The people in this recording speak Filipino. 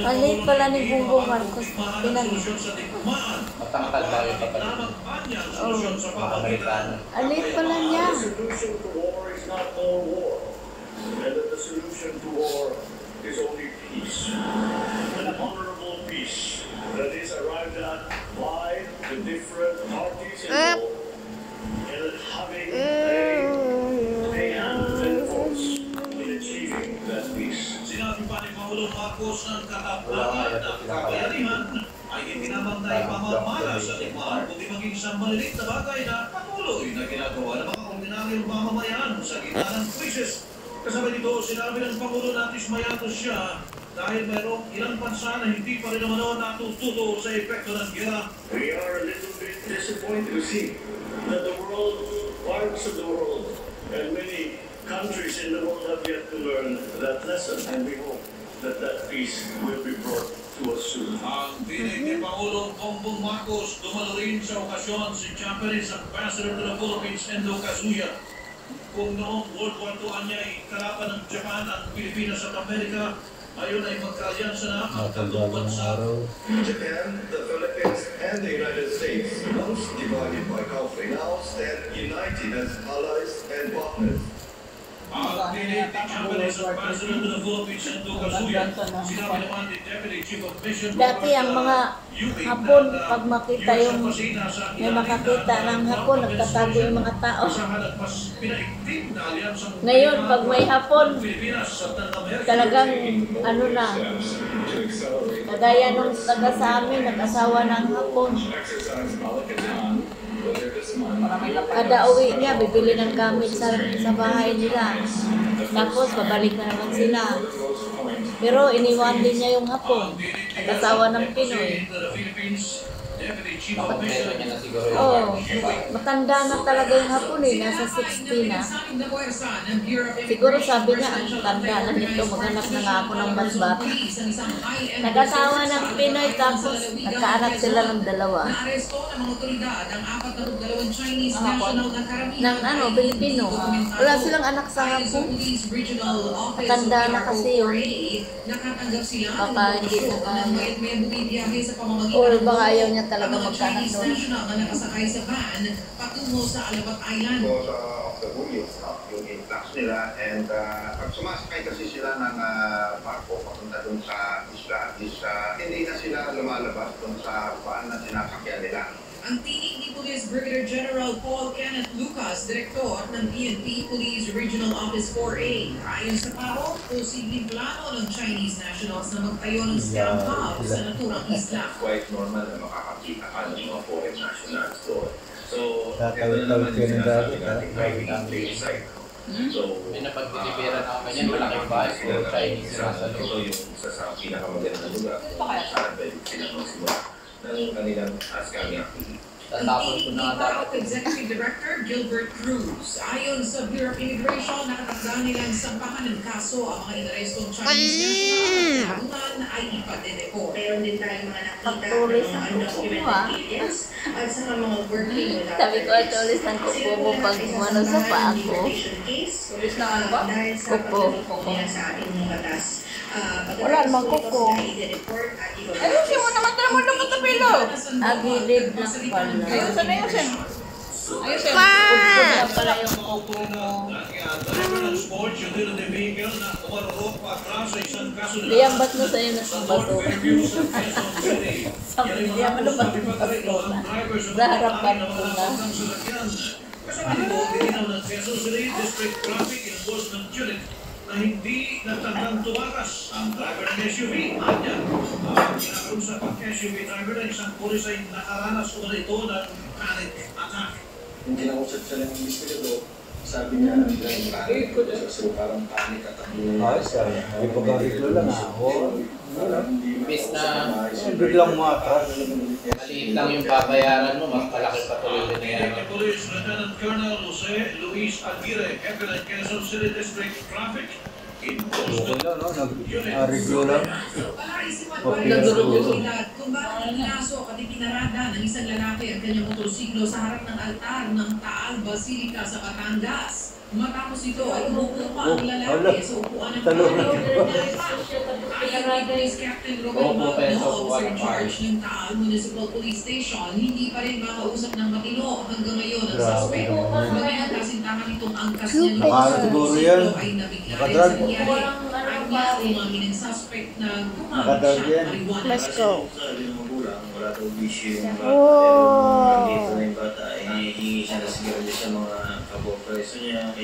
Alit pala ni Bongbong Marcos. Matangkal tayo kapatid. Amerikano. Alit pala niya. And that the solution to war is only peace. An honorable peace that is arrived at by the different parties involved and having a hand and force in achieving that peace. Sinabi pa ni Pangulong Marcos ng katapangan at kabayanihan ay ipinamantay pamamala sa tikman kundi maging isang maliliit na bagay na patuloy na ginagawa ng mga ordinaryong mamamayan sa gitna ng krisis. Kasabay nito, sinabi ng Pangulo na tismayatos siya dahil mayroong ilang bansa na hindi pa rin naman natututo sa epekto ng gera. We are a little bit disappointed to see that the world, parts of the world, and many countries in the world have yet to learn that lesson, and we hope that that peace will be brought to us soon. Ang tinig ni Pangulong Bongbong Marcos dumalo rin sa okasyon si Japanese Ambassador to the Philippines, Endo Kazuya. Kung noong World War II niya ay kalaban ng Japan at Pilipinas at Amerika, ayon ay magkaalyansa na ang tatlong bansa. Japan, the Philippines, and the United States, once divided by country, now stand united as allies and partners. Ang tinig ni Japanese Ambassador to the Philippines, Endo Kazuya, sinabi naman ni Deputy Chief of Mission Dati ang mga Hapon, pag makita yung may makakita ng Hapon, nagtatago yung mga tao. Ngayon, pag may Hapon, talagang ano na, kagaya nung taga sa amin, nag-asawa ng Hapon. Kada uwi niya, bibili ng gamit sa bahay nila. Tapos, babalik na naman sila. Pero iniwan din niya yung Hapon. Nag-asawa ng Pinoy. Dapat meron niya na siguro yung Oo, matanda na talaga yung Hapon eh. Nasa 60 na. Siguro sabi niya, ang tanda na nito, maghanap na nga ako ng mas bata. Nag-asawa ng Pinoy, tapos nagkaanak sila ng dalawa. Ng ano, Pilipino. Wala silang anak sa Hapon. Matanda na kasi yun. Baka hindi na kaya. Or baka ayaw niya talaga magkanak doon. Nakasakay sa van patungo sa Alabat Island. Of the bulyos, yung influx nila, and pag sumasakay kasi sila ng barko papunta dun sa isla, hindi na sila lumalabas dun sa paan na sinasakyan nila. Ang tinig ni Police Brigadier General Paul Kenneth Lucas, Direktor ng PNP Police Regional Office 4A. Ayon sa PAO, posibleng plano ng Chinese nationals na magtayo ng scam hub sa naturang isla. Quite normal na makakakita ka ng mga foreign nationals doon. So, Tatawid kayo ng dati, site. So, may napagtitipiran ako ganyan, malaking bahay o Chinese na sa ito yung isa sa pinakamagandang lugar. Saan pwede silang magsimula ng kanilang scamming activity. tatapon ko na PAO Executive Director Gilbert Cruz. Ayon sa Bureau of Immigration, nakatagda nilang sampahan ng kaso ang mga inarestong Chinese national at ay ipadeneko. Meron din tayong mga nakita ng mga undocumented aliens at saka mga working without Sabi ko, atulis ng kupo mo pag umano sa paa ko. Tulis na ano ba? Dahil sa pagkukupo niya sa ating mga batas. Wala namang kuko. Ayusin mo naman tara mo naman ito, Pilo! Agilid na pala. Ayusin na ayusin. Ayusin. Pudpud na pala yung kuko mo. Liam, ba't mo sa'yo na sa bato? Sabi ni Liam, ano ba't mo bato na? Sa harapan mo na. Kasama nito, dininaw ng Quezon City District Traffic Enforcement Unit na hindi nagtandang tumakas ang driver ng SUV. Anya, ginakon sa pag-SUV driver na isang pulis ay nakaranas ko na ito ng panic attack. Yung kinakusap siya ng investigador, sabi niya, so parang panic attack. Ayos ka. Hindi pa gagawin lang ako. Imbis na Biglang matras. maliit lang yung babayaran mo, mas malaki pa tuloy din yan. Pinag Police Lieutenant Colonel Jose Luis Aguirre, Hepe ng Quezon City District Traffic, Okay lang, no? Nag-review lang. Kung bakit pinasok at ipinarada ng isang lalaki ang kanyang motorsiklo sa harap ng altar ng Taal Basilica sa Batangas. Matapos ito ay umupo pa ang lalaki sa upuan ng Ayon Police Captain Robert Magno, officer in charge ng Taal Municipal Police Station, hindi pa rin makausap ng matino hanggang ngayon ang suspect. Maging ang kasintahan nitong angkas niya ng motorsiklo ay nabigla rin sa nangyari. Ang umamin ng suspect na gumamit siya ng marijuana. Let's go. Wala daw bisyo yung bata. Oh. Dito na yung bata, hihingi siya na sigarilyo sa mga kabopreso niya.